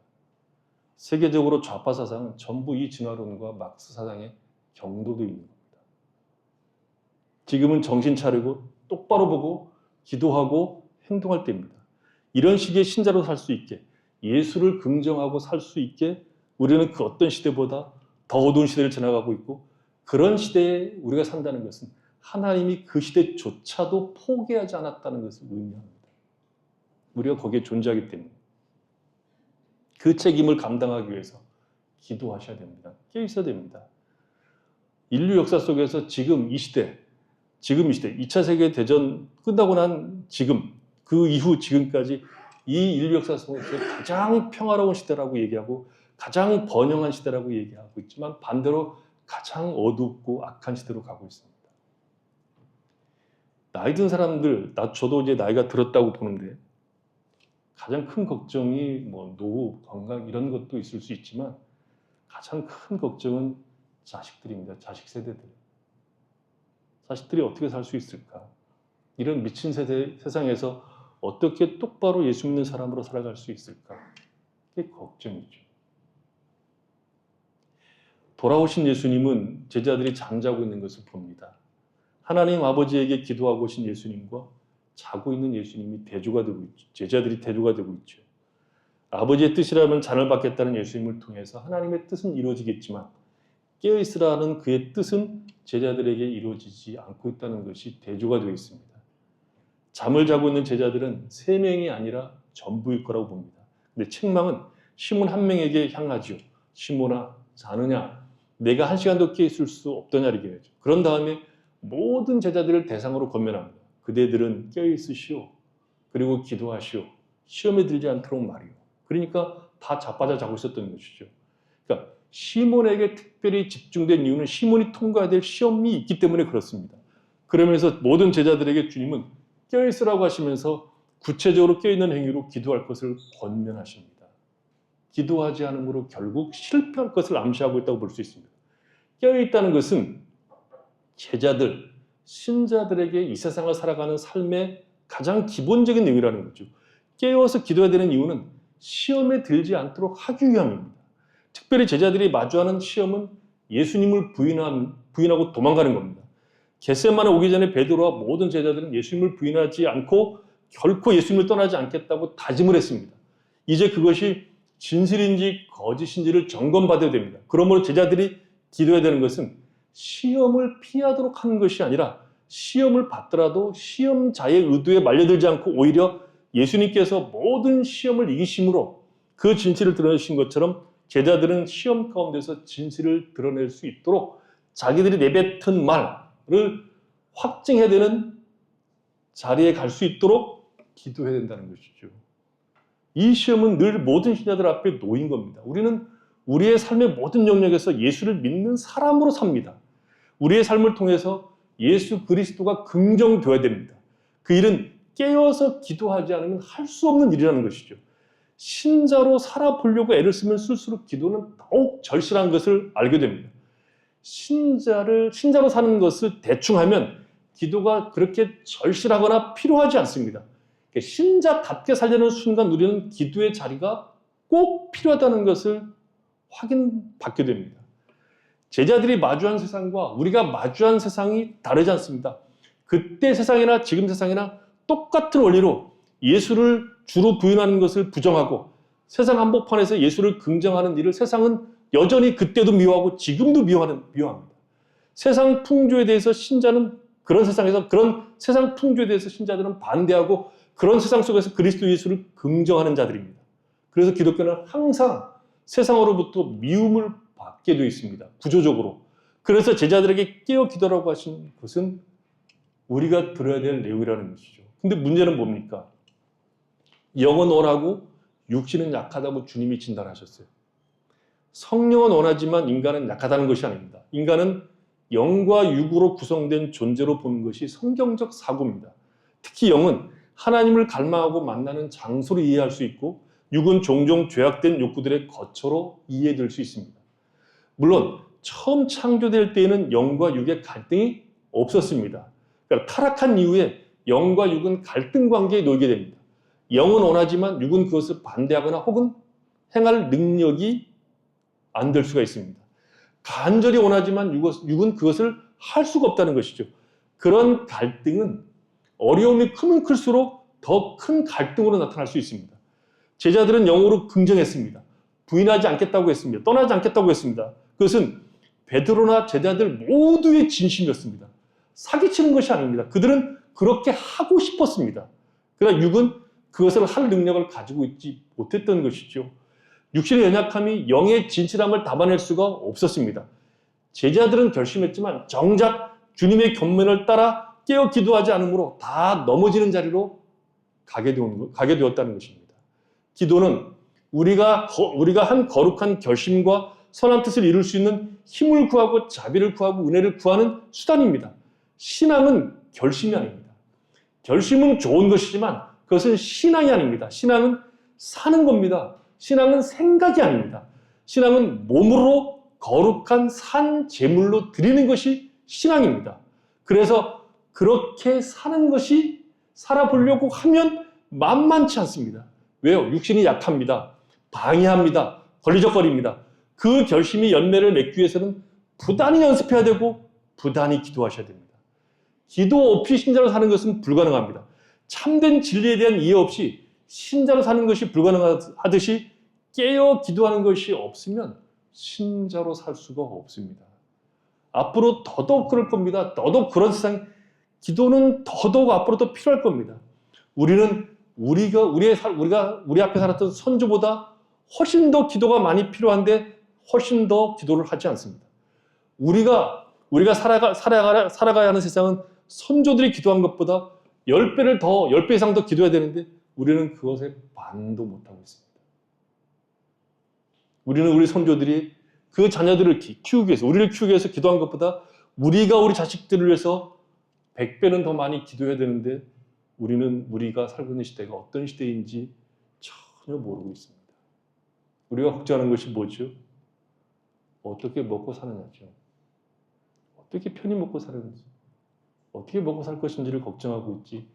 세계적으로 좌파 사상은 전부 이 진화론과 막스 사상의 경도도 있는 겁니다. 지금은 정신 차리고 똑바로 보고 기도하고 행동할 때입니다. 이런 식의 신자로 살 수 있게 예수를 긍정하고 살 수 있게 우리는 그 어떤 시대보다 더 어두운 시대를 지나가고 있고 그런 시대에 우리가 산다는 것은 하나님이 그 시대조차도 포기하지 않았다는 것을 의미합니다. 우리가 거기에 존재하기 때문에 그 책임을 감당하기 위해서 기도하셔야 됩니다. 깨어 있어야 됩니다. 인류 역사 속에서 지금 이 시대 2차 세계대전 끝나고 난 지금 그 이후 지금까지 이 인류 역사 속에서 가장 평화로운 시대라고 얘기하고 가장 번영한 시대라고 얘기하고 있지만 반대로 가장 어둡고 악한 시대로 가고 있습니다. 나이 든 사람들, 저도 이제 나이가 들었다고 보는데 가장 큰 걱정이 노후, 건강 이런 것도 있을 수 있지만 가장 큰 걱정은 자식들입니다. 자식 세대들. 자식들이 어떻게 살 수 있을까? 이런 미친 세상에서 어떻게 똑바로 예수 믿는 사람으로 살아갈 수 있을까? 그게 걱정이죠. 돌아오신 예수님은 제자들이 잠자고 있는 것을 봅니다. 하나님 아버지에게 기도하고 오신 예수님과 자고 있는 예수님이 대조가 되고 있죠. 제자들이 대조가 되고 있죠. 아버지의 뜻이라면 잔을 받겠다는 예수님을 통해서 하나님의 뜻은 이루어지겠지만 깨어있으라는 그의 뜻은 제자들에게 이루어지지 않고 있다는 것이 대조가 되어 있습니다. 잠을 자고 있는 제자들은 3명이 아니라 전부일 거라고 봅니다. 근데 책망은 시몬 한 명에게 향하지요. 시몬아 자느냐? 내가 1시간도 깨어있을 수 없더냐 얘기하죠. 그런 다음에 모든 제자들을 대상으로 권면합니다. 그대들은 깨어있으시오. 그리고 기도하시오. 시험에 들지 않도록 말이오. 그러니까 다 자빠져 자고 있었던 것이죠. 그러니까 시몬에게 특별히 집중된 이유는 시몬이 통과해야 될 시험이 있기 때문에 그렇습니다. 그러면서 모든 제자들에게 주님은 깨어있으라고 하시면서 구체적으로 깨어있는 행위로 기도할 것을 권면하십니다. 기도하지 않으므로 결국 실패할 것을 암시하고 있다고 볼 수 있습니다. 깨어있다는 것은 제자들, 신자들에게 이 세상을 살아가는 삶의 가장 기본적인 내용이라는 거죠. 깨어서 기도해야 되는 이유는 시험에 들지 않도록 하기 위함입니다. 특별히 제자들이 마주하는 시험은 예수님을 부인하고 도망가는 겁니다. 겟세마네 오기 전에 베드로와 모든 제자들은 예수님을 부인하지 않고 결코 예수님을 떠나지 않겠다고 다짐을 했습니다. 이제 그것이 진실인지 거짓인지를 점검받아야 됩니다. 그러므로 제자들이 기도해야 되는 것은 시험을 피하도록 하는 것이 아니라 시험을 받더라도 시험자의 의도에 말려들지 않고 오히려 예수님께서 모든 시험을 이기심으로 그 진실을 드러내신 것처럼 제자들은 시험 가운데서 진실을 드러낼 수 있도록 자기들이 내뱉은 말을 확증해야 되는 자리에 갈 수 있도록 기도해야 된다는 것이죠. 이 시험은 늘 모든 신자들 앞에 놓인 겁니다. 우리는 우리의 삶의 모든 영역에서 예수를 믿는 사람으로 삽니다. 우리의 삶을 통해서 예수 그리스도가 긍정되어야 됩니다. 그 일은 깨어서 기도하지 않으면 할 수 없는 일이라는 것이죠. 신자로 살아보려고 애를 쓰면 쓸수록 기도는 더욱 절실한 것을 알게 됩니다. 신자로 사는 것을 대충 하면 기도가 그렇게 절실하거나 필요하지 않습니다. 신자답게 살려는 순간 우리는 기도의 자리가 꼭 필요하다는 것을 확인받게 됩니다. 제자들이 마주한 세상과 우리가 마주한 세상이 다르지 않습니다. 그때 세상이나 지금 세상이나 똑같은 원리로 예수를 주로 부인하는 것을 부정하고 세상 한복판에서 예수를 긍정하는 일을 세상은 여전히 그때도 미워하고 지금도 미워합니다. 세상 풍조에 대해서 신자는 그런 세상에서 그런 세상 풍조에 대해서 신자들은 반대하고 그런 세상 속에서 그리스도 예수를 긍정하는 자들입니다. 그래서 기독교는 항상 세상으로부터 미움을 받게 되어 있습니다. 구조적으로. 그래서 제자들에게 깨어 기도라고 하신 것은 우리가 들어야 될 내용이라는 것이죠. 근데 문제는 뭡니까? 영은 원하고 육신은 약하다고 주님이 진단하셨어요. 성령은 원하지만 인간은 약하다는 것이 아닙니다. 인간은 영과 육으로 구성된 존재로 보는 것이 성경적 사고입니다. 특히 영은 하나님을 갈망하고 만나는 장소로 이해할 수 있고 육은 종종 죄악된 욕구들의 거처로 이해될 수 있습니다. 물론 처음 창조될 때에는 영과 육의 갈등이 없었습니다. 그러니까 타락한 이후에 영과 육은 갈등 관계에 놓이게 됩니다. 영은 원하지만 육은 그것을 반대하거나 혹은 행할 능력이 안 될 수가 있습니다. 간절히 원하지만 육은 그것을 할 수가 없다는 것이죠. 그런 갈등은 어려움이 크면 클수록 더 큰 갈등으로 나타날 수 있습니다. 제자들은 영으로 긍정했습니다. 부인하지 않겠다고 했습니다. 떠나지 않겠다고 했습니다. 그것은 베드로나 제자들 모두의 진심이었습니다. 사기치는 것이 아닙니다. 그들은 그렇게 하고 싶었습니다. 그러나 육은 그것을 할 능력을 가지고 있지 못했던 것이죠. 육신의 연약함이 영의 진실함을 담아낼 수가 없었습니다. 제자들은 결심했지만 정작 주님의 견면을 따라 깨어 기도하지 않으므로 다 넘어지는 자리로 가게 되었다는 것입니다. 기도는 우리가 한 거룩한 결심과 선한 뜻을 이룰 수 있는 힘을 구하고 자비를 구하고 은혜를 구하는 수단입니다. 신앙은 결심이 아닙니다. 결심은 좋은 것이지만 그것은 신앙이 아닙니다. 신앙은 사는 겁니다. 신앙은 생각이 아닙니다. 신앙은 몸으로 거룩한 산 제물로 드리는 것이 신앙입니다. 그래서 그렇게 사는 것이 살아보려고 하면 만만치 않습니다. 왜요? 육신이 약합니다. 방해합니다. 걸리적거립니다. 그 결심이 열매를 맺기 위해서는 부단히 연습해야 되고 부단히 기도하셔야 됩니다. 기도 없이 신자로 사는 것은 불가능합니다. 참된 진리에 대한 이해 없이 신자로 사는 것이 불가능하듯이 깨어 기도하는 것이 없으면 신자로 살 수가 없습니다. 앞으로 더더욱 그럴 겁니다. 더더욱 그런 세상, 기도는 더더욱 앞으로 더 필요할 겁니다. 우리는 우리 앞에 살았던 선조보다 훨씬 더 기도가 많이 필요한데 훨씬 더 기도를 하지 않습니다. 우리가 살아가야 하는 세상은 선조들이 기도한 것보다 10배 이상 더 기도해야 되는데 우리는 그것에 반도 못하고 있습니다. 우리는 우리 선조들이 그 자녀들을 키우기 위해서, 우리를 키우기 위해서 기도한 것보다 우리가 우리 자식들을 위해서 100배는 더 많이 기도해야 되는데 우리가 살고 있는 시대가 어떤 시대인지 전혀 모르고 있습니다. 우리가 걱정하는 것이 뭐죠? 어떻게 먹고 사느냐죠. 어떻게 편히 먹고 사는지, 어떻게 먹고 살 것인지를 걱정하고 있지.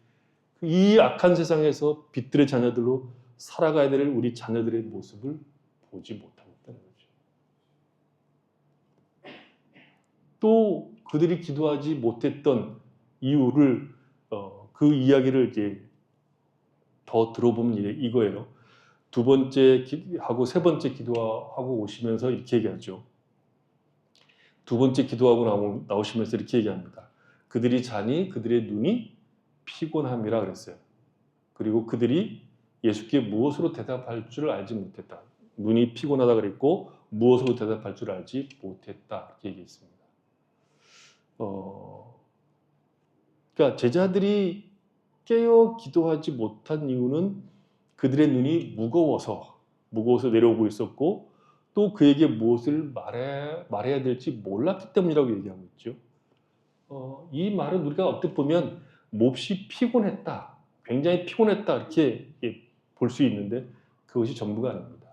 이 악한 세상에서 빛들의 자녀들로 살아가야 될 우리 자녀들의 모습을 보지 못하고 있다는 거죠. 또 그들이 기도하지 못했던 이유를 그 이야기를 이제 더 들어보면 이거예요. 두 번째 하고 세 번째 기도하고 오시면서 이렇게 얘기하죠. 두 번째 기도하고 나오시면서 이렇게 얘기합니다. 그들이 자니 그들의 눈이 피곤함이라 그랬어요. 그리고 그들이 예수께 무엇으로 대답할 줄 알지 못했다. 눈이 피곤하다 그랬고 무엇으로 대답할 줄 알지 못했다 이렇게 얘기했습니다. 그러니까 제자들이 깨어 기도하지 못한 이유는 그들의 눈이 무거워서 내려오고 있었고 또 그에게 무엇을 말해야 될지 몰랐기 때문이라고 얘기하고 있죠. 이 말은 우리가 어떻게 보면 몹시 피곤했다, 굉장히 피곤했다 이렇게 볼 수 있는데 그것이 전부가 아닙니다.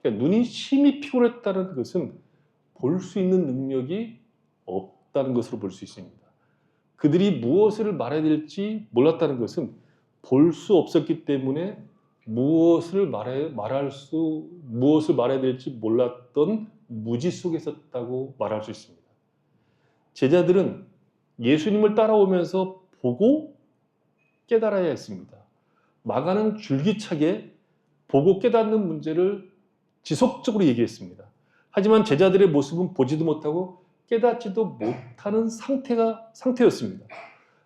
그러니까 눈이 심히 피곤했다는 것은 볼 수 있는 능력이 없다는 것으로 볼 수 있습니다. 그들이 무엇을 말해야 될지 몰랐다는 것은 볼 수 없었기 때문에 무엇을 말해야 될지 몰랐던 무지 속에 있었다고 말할 수 있습니다. 제자들은 예수님을 따라오면서 보고 깨달아야 했습니다. 마가는 줄기차게 보고 깨닫는 문제를 지속적으로 얘기했습니다. 하지만 제자들의 모습은 보지도 못하고 깨닫지도 못하는 상태였습니다.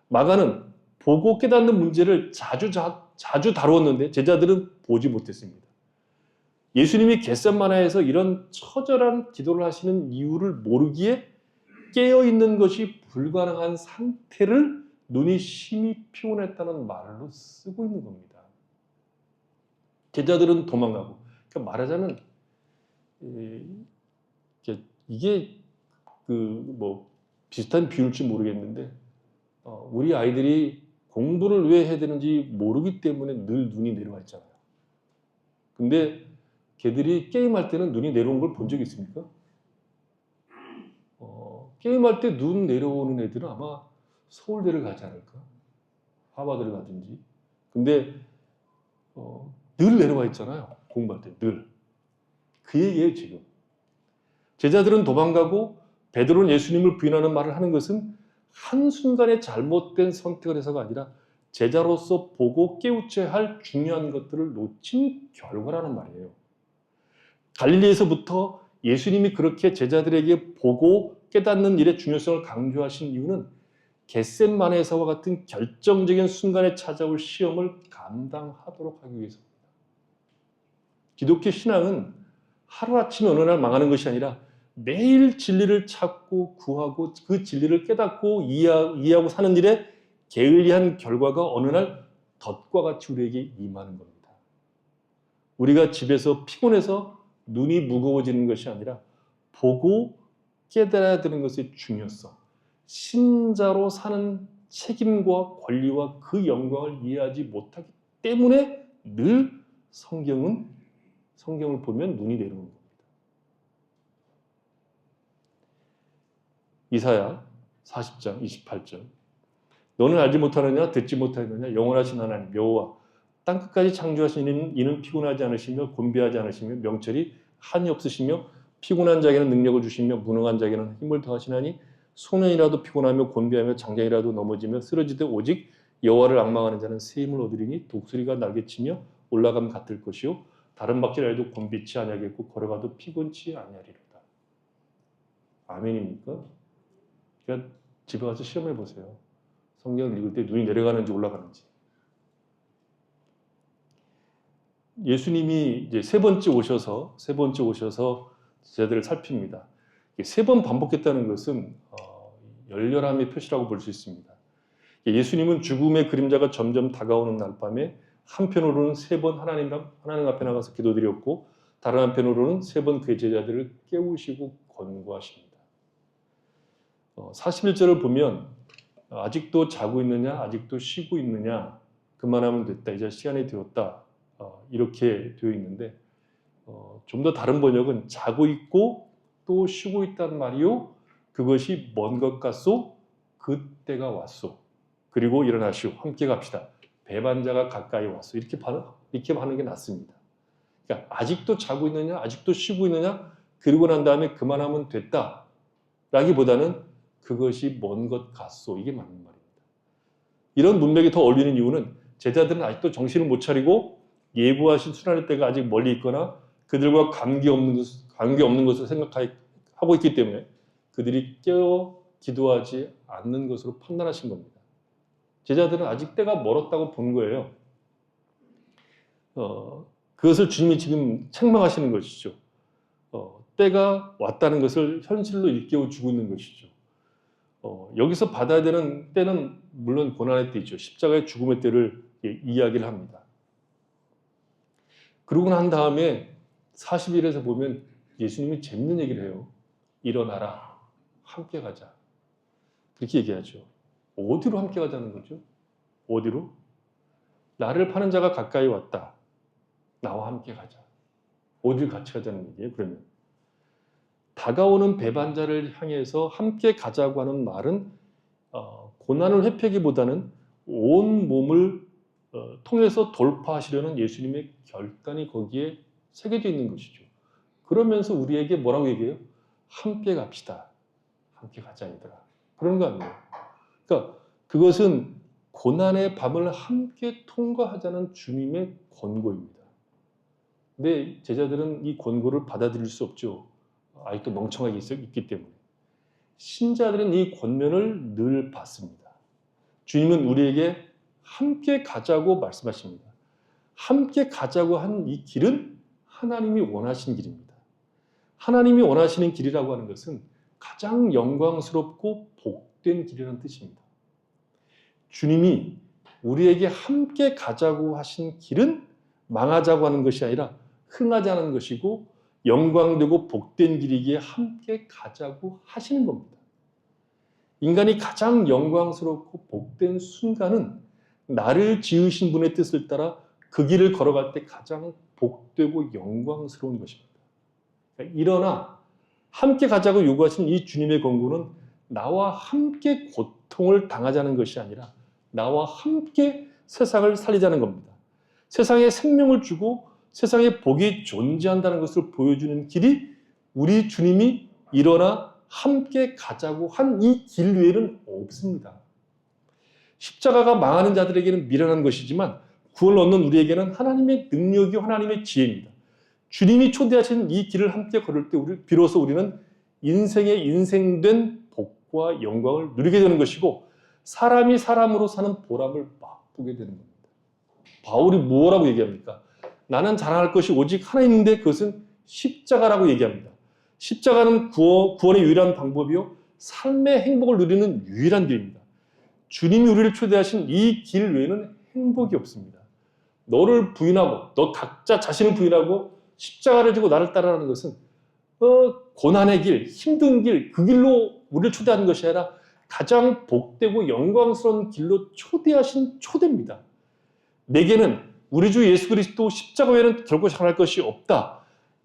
마가는 보고 깨닫는 문제를 자주 다루었는데 제자들은 보지 못했습니다. 예수님이 겟세마네에서 이런 처절한 기도를 하시는 이유를 모르기에 깨어있는 것이 불가능한 상태를 눈이 심히 피곤했다는 말로 쓰고 있는 겁니다. 제자들은 도망가고, 그러니까 말하자면 이게 비슷한 비유일지 모르겠는데 우리 아이들이 공부를 왜 해야 되는지 모르기 때문에 늘 눈이 내려와 있잖아요. 근데 걔들이 게임할 때는 눈이 내려온 걸 본 적 있습니까? 게임할 때 눈 내려오는 애들은 아마 서울대를 가지 않을까? 하버드를 가든지. 근데 늘 내려와 있잖아요. 공부할 때 늘. 그 얘기예요 지금. 제자들은 도망가고 베드로는 예수님을 부인하는 말을 하는 것은 한순간에 잘못된 선택을 해서가 아니라 제자로서 보고 깨우쳐야 할 중요한 것들을 놓친 결과라는 말이에요. 갈릴리에서부터 예수님이 그렇게 제자들에게 보고 깨닫는 일의 중요성을 강조하신 이유는 겟세마네에서와 같은 결정적인 순간에 찾아올 시험을 감당하도록 하기 위해서입니다. 기독교 신앙은 하루아침에 어느 날 망하는 것이 아니라 매일 진리를 찾고 구하고 그 진리를 깨닫고 이해하고 사는 일에 게을리한 결과가 어느 날 덫과 같이 우리에게 임하는 겁니다. 우리가 집에서 피곤해서 눈이 무거워지는 것이 아니라 보고 깨달아야 되는 것의 중요성, 신자로 사는 책임과 권리와 그 영광을 이해하지 못하기 때문에 늘 성경을 보면 눈이 내려오는 겁니다. 이사야 40장 28절 너는 알지 못하느냐 듣지 못하느냐 영원하신 하나님 여호와 땅끝까지 창조하신 이는 피곤하지 않으시며 곤비하지 않으시며 명철이 한이 없으시며 피곤한 자에게는 능력을 주시며 무능한 자에게는 힘을 더하시나니 소년이라도 피곤하며 곤비하며 장장이라도 넘어지며 쓰러지되 오직 여호와를 앙망하는 자는 새 힘을 얻으리니 독수리가 날개치며 올라감 같을 것이요 다른 박질하여도 곤비치 아니하겠고 걸어가도 피곤치 아니하리로다. 아멘입니까? 그러니까 집에 가서 시험해 보세요. 성경을 읽을 때 눈이 내려가는지 올라가는지. 예수님이 이제 세 번째 오셔서 제자들을 살핍니다. 세 번 반복했다는 것은 열렬함의 표시라고 볼 수 있습니다. 예수님은 죽음의 그림자가 점점 다가오는 날밤에 한편으로는 세 번 하나님 앞에 나가서 기도드렸고 다른 한편으로는 세 번 그의 제자들을 깨우시고 권고하십니다. 41절을 보면 아직도 자고 있느냐 아직도 쉬고 있느냐 그만하면 됐다 이제 시간이 되었다 이렇게 되어 있는데 좀 더 다른 번역은 자고 있고 또 쉬고 있단 말이요 그것이 먼 것 같소 그때가 왔소 그리고 일어나시오 함께 갑시다 배반자가 가까이 왔소 이렇게 하는 게 낫습니다. 그러니까 아직도 자고 있느냐 아직도 쉬고 있느냐 그리고 난 다음에 그만하면 됐다 라기보다는 그것이 먼 것 같소 이게 맞는 말입니다. 이런 문맥이 더 어울리는 이유는 제자들은 아직도 정신을 못 차리고 예고하신 순환의 때가 아직 멀리 있거나 그들과 관계없는 것을 생각하고 있기 때문에 그들이 깨어 기도하지 않는 것으로 판단하신 겁니다. 제자들은 아직 때가 멀었다고 본 거예요. 그것을 주님이 지금 책망하시는 것이죠. 때가 왔다는 것을 현실로 일깨워주고 있는 것이죠. 여기서 받아야 되는 때는 물론 고난의 때이죠. 십자가의 죽음의 때를 이야기를 합니다. 그러고 난 다음에 40일에서 보면 예수님이 재밌는 얘기를 해요. 일어나라. 함께 가자. 그렇게 얘기하죠. 어디로 함께 가자는 거죠? 어디로? 나를 파는 자가 가까이 왔다. 나와 함께 가자. 어딜 같이 가자는 얘기예요, 그러면. 다가오는 배반자를 향해서 함께 가자고 하는 말은 고난을 회피하기보다는 온 몸을 통해서 돌파하시려는 예수님의 결단이 거기에 새겨져 있는 것이죠. 그러면서 우리에게 뭐라고 얘기해요? 함께 갑시다. 함께 가자 얘들아. 그런 거 아니에요. 그러니까 그것은 고난의 밤을 함께 통과하자는 주님의 권고입니다. 근데 제자들은 이 권고를 받아들일 수 없죠. 아직도 멍청하게 있기 때문에. 신자들은 이 권면을 늘 받습니다. 주님은 우리에게 함께 가자고 말씀하십니다. 함께 가자고 한 이 길은 하나님이 원하신 길입니다. 하나님이 원하시는 길이라고 하는 것은 가장 영광스럽고 복된 길이라는 뜻입니다. 주님이 우리에게 함께 가자고 하신 길은 망하자고 하는 것이 아니라 흥하자는 것이고 영광되고 복된 길이기에 함께 가자고 하시는 겁니다. 인간이 가장 영광스럽고 복된 순간은 나를 지으신 분의 뜻을 따라 그 길을 걸어갈 때 가장 복되고 영광스러운 것입니다. 일어나 함께 가자고 요구하신 이 주님의 권고는 나와 함께 고통을 당하자는 것이 아니라 나와 함께 세상을 살리자는 겁니다. 세상에 생명을 주고 세상에 복이 존재한다는 것을 보여주는 길이 우리 주님이 일어나 함께 가자고 한 이 길 외에는 없습니다. 십자가가 망하는 자들에게는 미련한 것이지만 구원을 얻는 우리에게는 하나님의 능력이 하나님의 지혜입니다. 주님이 초대하신 이 길을 함께 걸을 때 비로소 우리는 인생의 인생된 복과 영광을 누리게 되는 것이고 사람이 사람으로 사는 보람을 맛보게 되는 겁니다. 바울이 뭐라고 얘기합니까? 나는 자랑할 것이 오직 하나 있는데 그것은 십자가라고 얘기합니다. 십자가는 구원의 유일한 방법이요 삶의 행복을 누리는 유일한 길입니다. 주님이 우리를 초대하신 이 길 외에는 행복이 없습니다. 너를 부인하고 너 각자 자신을 부인하고 십자가를 지고 나를 따라가는 것은 고난의 길, 힘든 길, 그 길로 우리를 초대하는 것이 아니라 가장 복되고 영광스러운 길로 초대하신 초대입니다. 내게는 우리 주 예수 그리스도 십자가 외에는 결코 자랑할 것이 없다.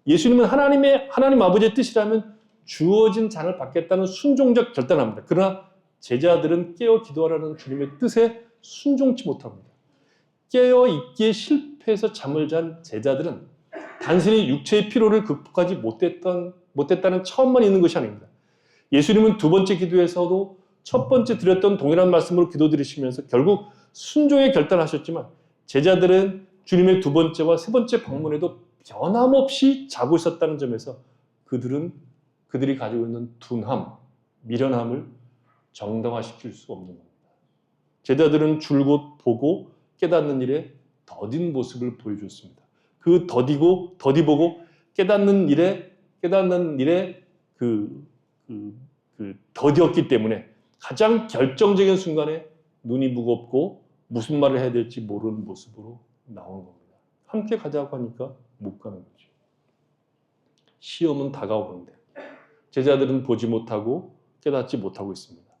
예수님은 하나님 아버지의 뜻이라면 주어진 잔을 받겠다는 순종적 결단합니다. 그러나 제자들은 깨어 기도하라는 주님의 뜻에 순종치 못합니다. 깨어 있기에 실패해서 잠을 잔 제자들은 단순히 육체의 피로를 극복하지 못했다는 처음만 있는 것이 아닙니다. 예수님은 두 번째 기도에서도 첫 번째 드렸던 동일한 말씀으로 기도드리시면서 결국 순종의 결단하셨지만 제자들은 주님의 두 번째와 세 번째 방문에도 변함없이 자고 있었다는 점에서 그들이 가지고 있는 둔함, 미련함을 정당화시킬 수 없는 겁니다. 제자들은 줄곧 보고 깨닫는 일에 더딘 모습을 보여줬습니다. 그 더디 보고 깨닫는 일에 더디었기 때문에 가장 결정적인 순간에 눈이 무겁고 무슨 말을 해야 될지 모르는 모습으로 나온 겁니다. 함께 가자고 하니까 못 가는 거죠. 시험은 다가오는데 제자들은 보지 못하고 깨닫지 못하고 있습니다.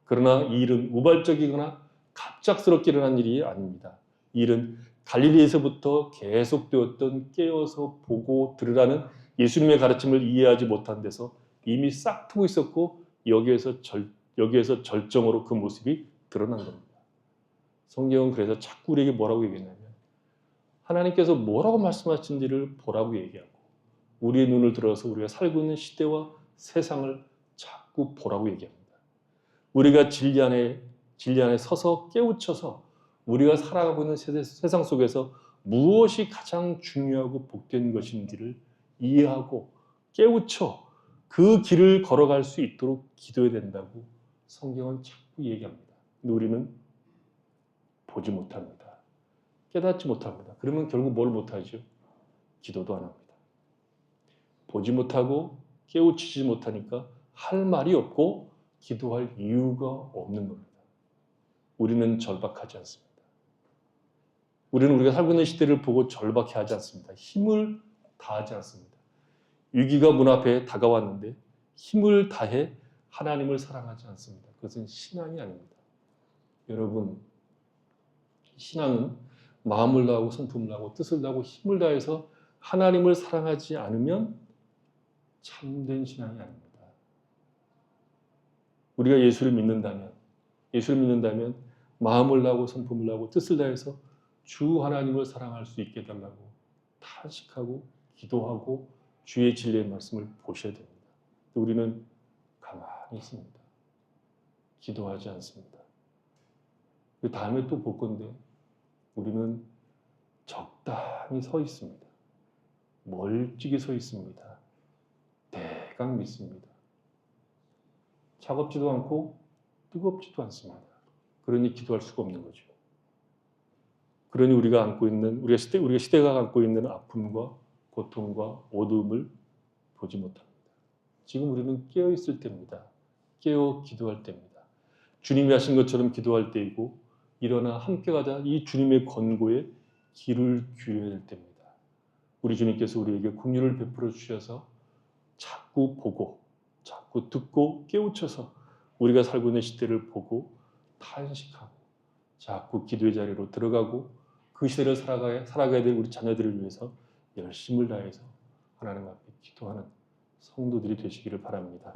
그러나 이 일은 우발적이거나 갑작스럽게 일어난 일이 아닙니다. 이 일은 갈릴리에서부터 계속되었던 깨어서 보고 들으라는 예수님의 가르침을 이해하지 못한 데서 이미 싹 트고 있었고 여기에서 절정으로 그 모습이 드러난 겁니다. 성경은 그래서 자꾸 우리에게 뭐라고 얘기하냐면 하나님께서 뭐라고 말씀하신지를 보라고 얘기하고 우리의 눈을 들어서 우리가 살고 있는 시대와 세상을 자꾸 보라고 얘기합니다. 우리가 진리 안에 서서 깨우쳐서 우리가 살아가고 있는 세상 속에서 무엇이 가장 중요하고 복된 것인지를 이해하고 깨우쳐 그 길을 걸어갈 수 있도록 기도해야 된다고 성경은 자꾸 얘기합니다. 근데 우리는 보지 못합니다. 깨닫지 못합니다. 그러면 결국 뭘 못하죠? 기도도 안 합니다. 보지 못하고 깨우치지 못하니까 할 말이 없고 기도할 이유가 없는 겁니다. 우리는 절박하지 않습니다. 우리는 우리가 살고 있는 시대를 보고 절박해하지 않습니다. 힘을 다하지 않습니다. 위기가 문 앞에 다가왔는데 힘을 다해 하나님을 사랑하지 않습니다. 그것은 신앙이 아닙니다. 여러분, 신앙은 마음을 다하고 성품을 다하고 뜻을 다하고 힘을 다해서 하나님을 사랑하지 않으면 참된 신앙이 아닙니다. 우리가 예수를 믿는다면 마음을 다하고 성품을 다하고 뜻을 다해서 주 하나님을 사랑할 수 있게 해달라고 탄식하고 기도하고 주의 진리의 말씀을 보셔야 됩니다. 우리는 가만히 있습니다. 기도하지 않습니다. 그 다음에 또 볼 건데 우리는 적당히 서 있습니다. 멀찍이 서 있습니다. 대강 믿습니다. 차갑지도 않고 뜨겁지도 않습니다. 그러니 기도할 수가 없는 거죠. 그러니 우리가 안고 있는 우리가 시대가 안고 있는 아픔과 고통과 어두움을 보지 못합니다. 지금 우리는 깨어 있을 때입니다. 깨어 기도할 때입니다. 주님이 하신 것처럼 기도할 때이고 일어나 함께 가자 이 주님의 권고에 귀를 기울여야 될 때입니다. 우리 주님께서 우리에게 긍휼을 베풀어 주셔서 자꾸 보고 자꾸 듣고 깨우쳐서 우리가 살고 있는 시대를 보고 탄식하고 자꾸 기도의 자리로 들어가고 그 시대를 살아가야 될 우리 자녀들을 위해서 열심을 다해서 하나님 앞에 기도하는 성도들이 되시기를 바랍니다.